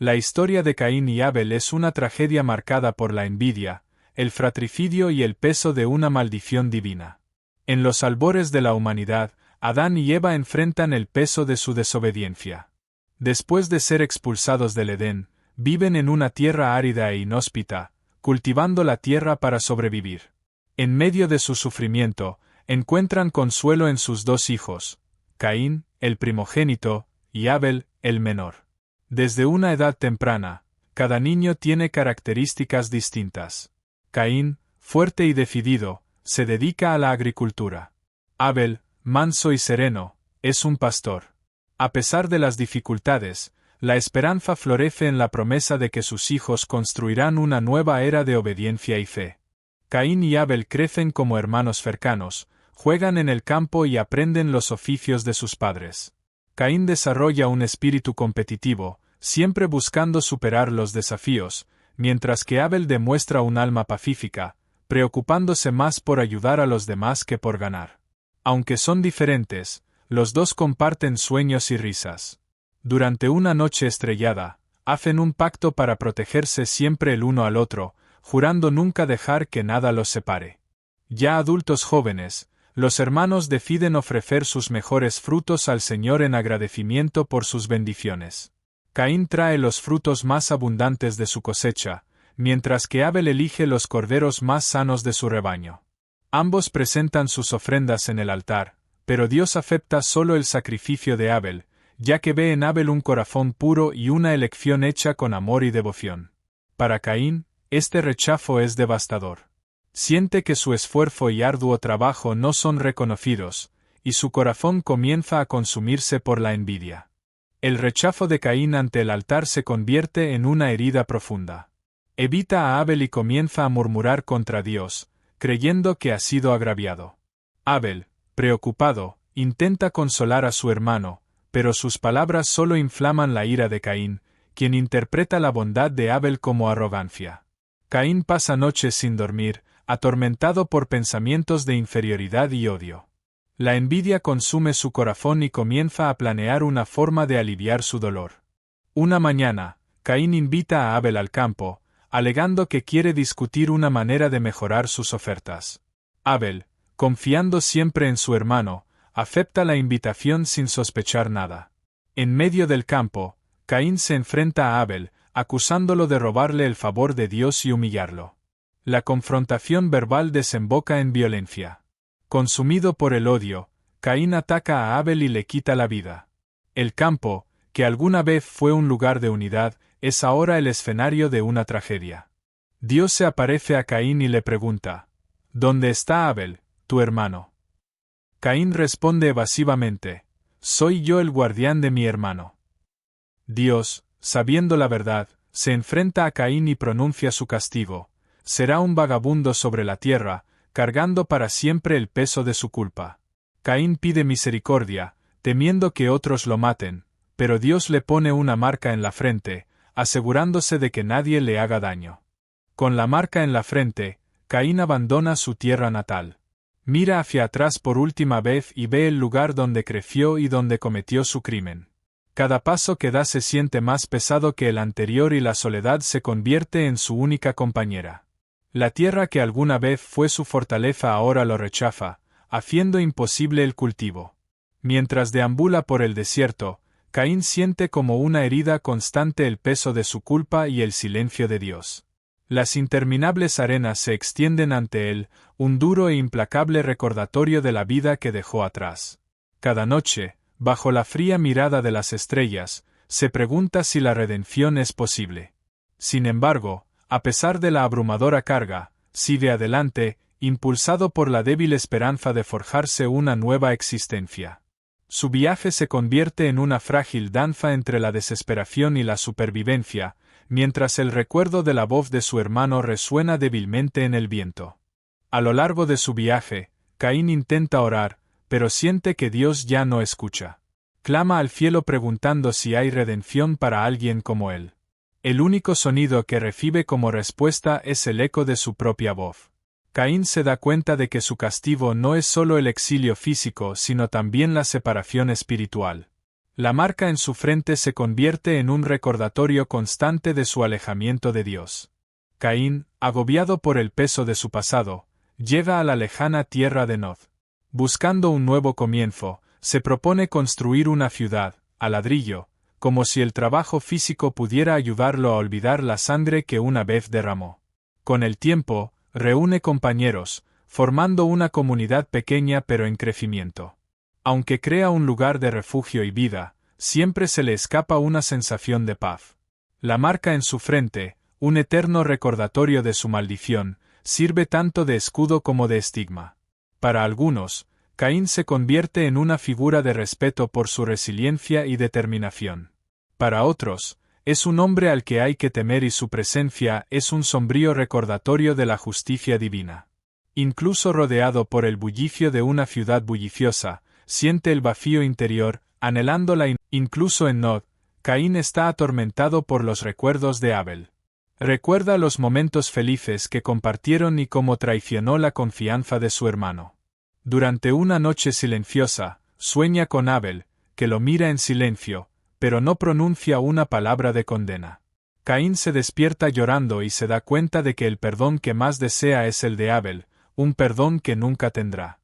La historia de Caín y Abel es una tragedia marcada por la envidia, el fratricidio y el peso de una maldición divina. En los albores de la humanidad, Adán y Eva enfrentan el peso de su desobediencia. Después de ser expulsados del Edén, viven en una tierra árida e inhóspita, cultivando la tierra para sobrevivir. En medio de su sufrimiento, encuentran consuelo en sus dos hijos, Caín, el primogénito, y Abel, el menor. Desde una edad temprana, cada niño tiene características distintas. Caín, fuerte y decidido, se dedica a la agricultura. Abel, manso y sereno, es un pastor. A pesar de las dificultades, la esperanza florece en la promesa de que sus hijos construirán una nueva era de obediencia y fe. Caín y Abel crecen como hermanos cercanos, juegan en el campo y aprenden los oficios de sus padres. Caín desarrolla un espíritu competitivo, siempre buscando superar los desafíos, mientras que Abel demuestra un alma pacífica, preocupándose más por ayudar a los demás que por ganar. Aunque son diferentes, los dos comparten sueños y risas. Durante una noche estrellada, hacen un pacto para protegerse siempre el uno al otro, jurando nunca dejar que nada los separe. Ya adultos jóvenes, los hermanos deciden ofrecer sus mejores frutos al Señor en agradecimiento por sus bendiciones. Caín trae los frutos más abundantes de su cosecha, mientras que Abel elige los corderos más sanos de su rebaño. Ambos presentan sus ofrendas en el altar, pero Dios acepta solo el sacrificio de Abel, ya que ve en Abel un corazón puro y una elección hecha con amor y devoción. Para Caín, este rechazo es devastador. Siente que su esfuerzo y arduo trabajo no son reconocidos, y su corazón comienza a consumirse por la envidia. El rechazo de Caín ante el altar se convierte en una herida profunda. Evita a Abel y comienza a murmurar contra Dios, creyendo que ha sido agraviado. Abel, preocupado, intenta consolar a su hermano, pero sus palabras solo inflaman la ira de Caín, quien interpreta la bondad de Abel como arrogancia. Caín pasa noches sin dormir, atormentado por pensamientos de inferioridad y odio. La envidia consume su corazón y comienza a planear una forma de aliviar su dolor. Una mañana, Caín invita a Abel al campo, alegando que quiere discutir una manera de mejorar sus ofertas. Abel, confiando siempre en su hermano, acepta la invitación sin sospechar nada. En medio del campo, Caín se enfrenta a Abel, acusándolo de robarle el favor de Dios y humillarlo. La confrontación verbal desemboca en violencia. Consumido por el odio, Caín ataca a Abel y le quita la vida. El campo, que alguna vez fue un lugar de unidad, es ahora el escenario de una tragedia. Dios se aparece a Caín y le pregunta: ¿Dónde está Abel, tu hermano? Caín responde evasivamente: soy yo el guardián de mi hermano. Dios, sabiendo la verdad, se enfrenta a Caín y pronuncia su castigo: será un vagabundo sobre la tierra, cargando para siempre el peso de su culpa. Caín pide misericordia, temiendo que otros lo maten, pero Dios le pone una marca en la frente, asegurándose de que nadie le haga daño. Con la marca en la frente, Caín abandona su tierra natal. Mira hacia atrás por última vez y ve el lugar donde creció y donde cometió su crimen. Cada paso que da se siente más pesado que el anterior y la soledad se convierte en su única compañera. La tierra que alguna vez fue su fortaleza ahora lo rechaza, haciendo imposible el cultivo. Mientras deambula por el desierto, Caín siente como una herida constante el peso de su culpa y el silencio de Dios. Las interminables arenas se extienden ante él, un duro e implacable recordatorio de la vida que dejó atrás. Cada noche, bajo la fría mirada de las estrellas, se pregunta si la redención es posible. Sin embargo, a pesar de la abrumadora carga, sigue adelante, impulsado por la débil esperanza de forjarse una nueva existencia. Su viaje se convierte en una frágil danza entre la desesperación y la supervivencia, mientras el recuerdo de la voz de su hermano resuena débilmente en el viento. A lo largo de su viaje, Caín intenta orar, pero siente que Dios ya no escucha. Clama al cielo preguntando si hay redención para alguien como él. El único sonido que recibe como respuesta es el eco de su propia voz. Caín se da cuenta de que su castigo no es solo el exilio físico, sino también la separación espiritual. La marca en su frente se convierte en un recordatorio constante de su alejamiento de Dios. Caín, agobiado por el peso de su pasado, llega a la lejana tierra de Nod. Buscando un nuevo comienzo, se propone construir una ciudad, a ladrillo, como si el trabajo físico pudiera ayudarlo a olvidar la sangre que una vez derramó. Con el tiempo, reúne compañeros, formando una comunidad pequeña pero en crecimiento. Aunque crea un lugar de refugio y vida, siempre se le escapa una sensación de paz. La marca en su frente, un eterno recordatorio de su maldición, sirve tanto de escudo como de estigma. Para algunos, Caín se convierte en una figura de respeto por su resiliencia y determinación. Para otros, es un hombre al que hay que temer y su presencia es un sombrío recordatorio de la justicia divina. Incluso rodeado por el bullicio de una ciudad bulliciosa, siente el vacío interior, anhelándola. Incluso en Nod, Caín está atormentado por los recuerdos de Abel. Recuerda los momentos felices que compartieron y cómo traicionó la confianza de su hermano. Durante una noche silenciosa, sueña con Abel, que lo mira en silencio, pero no pronuncia una palabra de condena. Caín se despierta llorando y se da cuenta de que el perdón que más desea es el de Abel, un perdón que nunca tendrá.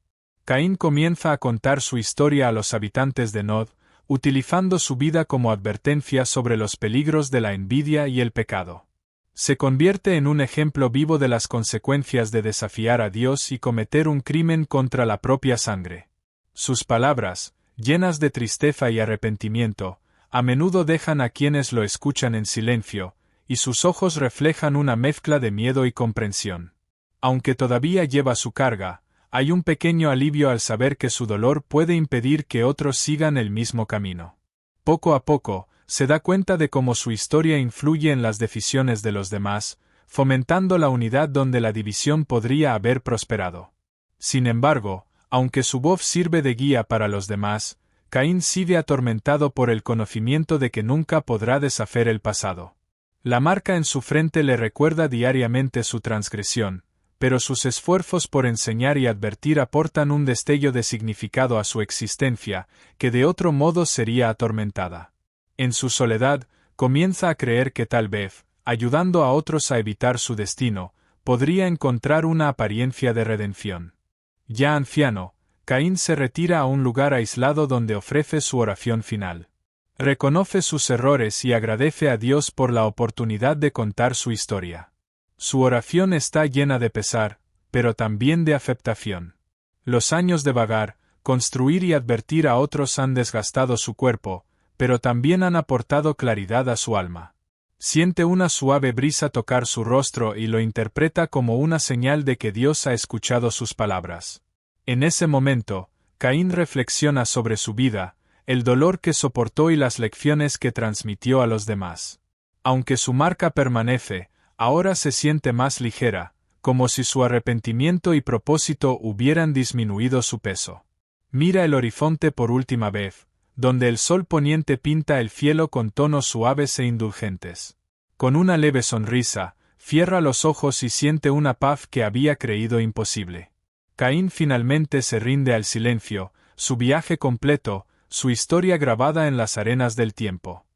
Caín comienza a contar su historia a los habitantes de Nod, utilizando su vida como advertencia sobre los peligros de la envidia y el pecado. Se convierte en un ejemplo vivo de las consecuencias de desafiar a Dios y cometer un crimen contra la propia sangre. Sus palabras, llenas de tristeza y arrepentimiento, a menudo dejan a quienes lo escuchan en silencio, y sus ojos reflejan una mezcla de miedo y comprensión. Aunque todavía lleva su carga, hay un pequeño alivio al saber que su dolor puede impedir que otros sigan el mismo camino. Poco a poco, se da cuenta de cómo su historia influye en las decisiones de los demás, fomentando la unidad donde la división podría haber prosperado. Sin embargo, aunque su voz sirve de guía para los demás, Caín sigue atormentado por el conocimiento de que nunca podrá deshacer el pasado. La marca en su frente le recuerda diariamente su transgresión, pero sus esfuerzos por enseñar y advertir aportan un destello de significado a su existencia, que de otro modo sería atormentada. En su soledad, comienza a creer que tal vez, ayudando a otros a evitar su destino, podría encontrar una apariencia de redención. Ya anciano, Caín se retira a un lugar aislado donde ofrece su oración final. Reconoce sus errores y agradece a Dios por la oportunidad de contar su historia. Su oración está llena de pesar, pero también de aceptación. Los años de vagar, construir y advertir a otros han desgastado su cuerpo, pero también han aportado claridad a su alma. Siente una suave brisa tocar su rostro y lo interpreta como una señal de que Dios ha escuchado sus palabras. En ese momento, Caín reflexiona sobre su vida, el dolor que soportó y las lecciones que transmitió a los demás. Aunque su marca permanece, ahora se siente más ligera, como si su arrepentimiento y propósito hubieran disminuido su peso. Mira el horizonte por última vez, donde el sol poniente pinta el cielo con tonos suaves e indulgentes. Con una leve sonrisa, cierra los ojos y siente una paz que había creído imposible. Caín finalmente se rinde al silencio, su viaje completo, su historia grabada en las arenas del tiempo.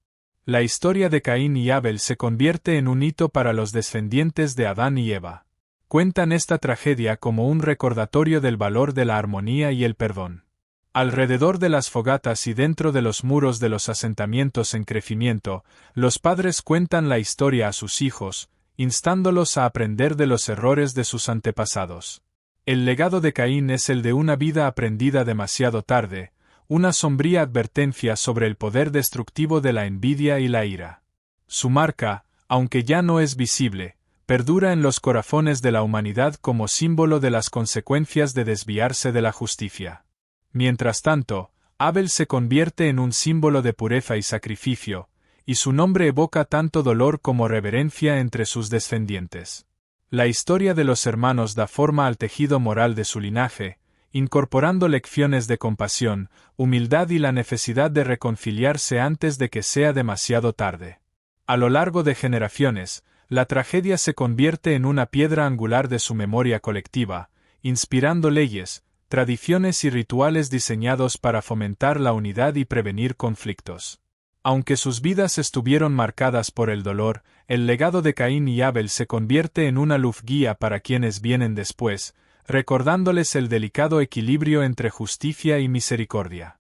La historia de Caín y Abel se convierte en un hito para los descendientes de Adán y Eva. Cuentan esta tragedia como un recordatorio del valor de la armonía y el perdón. Alrededor de las fogatas y dentro de los muros de los asentamientos en crecimiento, los padres cuentan la historia a sus hijos, instándolos a aprender de los errores de sus antepasados. El legado de Caín es el de una vida aprendida demasiado tarde, una sombría advertencia sobre el poder destructivo de la envidia y la ira. Su marca, aunque ya no es visible, perdura en los corazones de la humanidad como símbolo de las consecuencias de desviarse de la justicia. Mientras tanto, Abel se convierte en un símbolo de pureza y sacrificio, y su nombre evoca tanto dolor como reverencia entre sus descendientes. La historia de los hermanos da forma al tejido moral de su linaje, incorporando lecciones de compasión, humildad y la necesidad de reconciliarse antes de que sea demasiado tarde. A lo largo de generaciones, la tragedia se convierte en una piedra angular de su memoria colectiva, inspirando leyes, tradiciones y rituales diseñados para fomentar la unidad y prevenir conflictos. Aunque sus vidas estuvieron marcadas por el dolor, el legado de Caín y Abel se convierte en una luz guía para quienes vienen después, recordándoles el delicado equilibrio entre justicia y misericordia.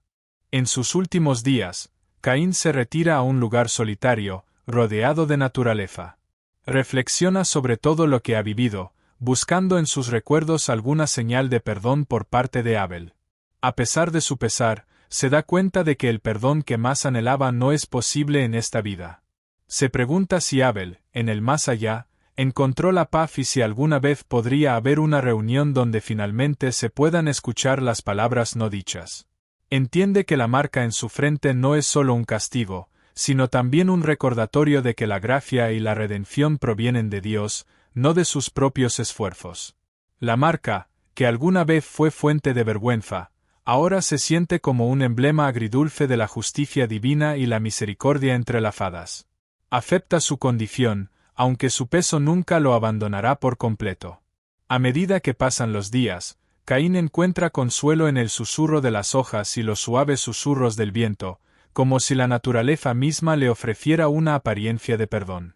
En sus últimos días, Caín se retira a un lugar solitario, rodeado de naturaleza. Reflexiona sobre todo lo que ha vivido, buscando en sus recuerdos alguna señal de perdón por parte de Abel. A pesar de su pesar, se da cuenta de que el perdón que más anhelaba no es posible en esta vida. Se pregunta si Abel, en el más allá, encontró la paz y si alguna vez podría haber una reunión donde finalmente se puedan escuchar las palabras no dichas. Entiende que la marca en su frente no es solo un castigo, sino también un recordatorio de que la gracia y la redención provienen de Dios, no de sus propios esfuerzos. La marca, que alguna vez fue fuente de vergüenza, ahora se siente como un emblema agridulce de la justicia divina y la misericordia entrelazadas. Acepta su condición, aunque su peso nunca lo abandonará por completo. A medida que pasan los días, Caín encuentra consuelo en el susurro de las hojas y los suaves susurros del viento, como si la naturaleza misma le ofreciera una apariencia de perdón.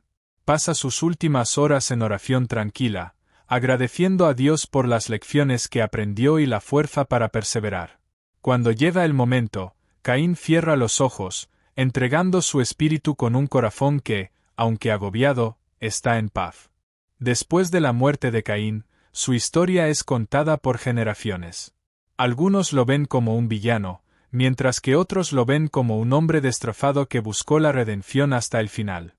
Pasa sus últimas horas en oración tranquila, agradeciendo a Dios por las lecciones que aprendió y la fuerza para perseverar. Cuando llega el momento, Caín cierra los ojos, entregando su espíritu con un corazón que, aunque agobiado, está en paz. Después de la muerte de Caín, su historia es contada por generaciones. Algunos lo ven como un villano, mientras que otros lo ven como un hombre destrozado que buscó la redención hasta el final.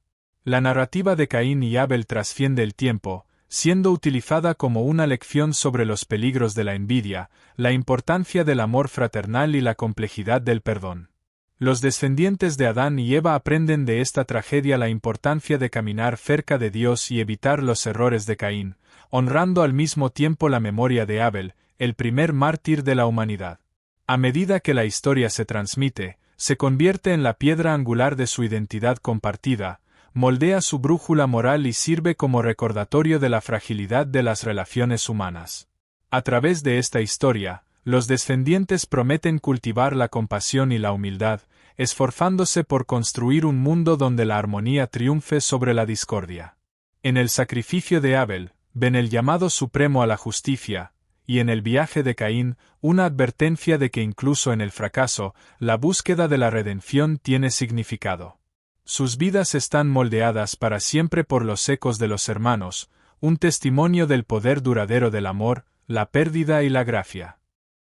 La narrativa de Caín y Abel trasciende el tiempo, siendo utilizada como una lección sobre los peligros de la envidia, la importancia del amor fraternal y la complejidad del perdón. Los descendientes de Adán y Eva aprenden de esta tragedia la importancia de caminar cerca de Dios y evitar los errores de Caín, honrando al mismo tiempo la memoria de Abel, el primer mártir de la humanidad. A medida que la historia se transmite, se convierte en la piedra angular de su identidad compartida, moldea su brújula moral y sirve como recordatorio de la fragilidad de las relaciones humanas. A través de esta historia, los descendientes prometen cultivar la compasión y la humildad, esforzándose por construir un mundo donde la armonía triunfe sobre la discordia. En el sacrificio de Abel, ven el llamado supremo a la justicia, y en el viaje de Caín, una advertencia de que incluso en el fracaso, la búsqueda de la redención tiene significado. Sus vidas están moldeadas para siempre por los ecos de los hermanos, un testimonio del poder duradero del amor, la pérdida y la gracia.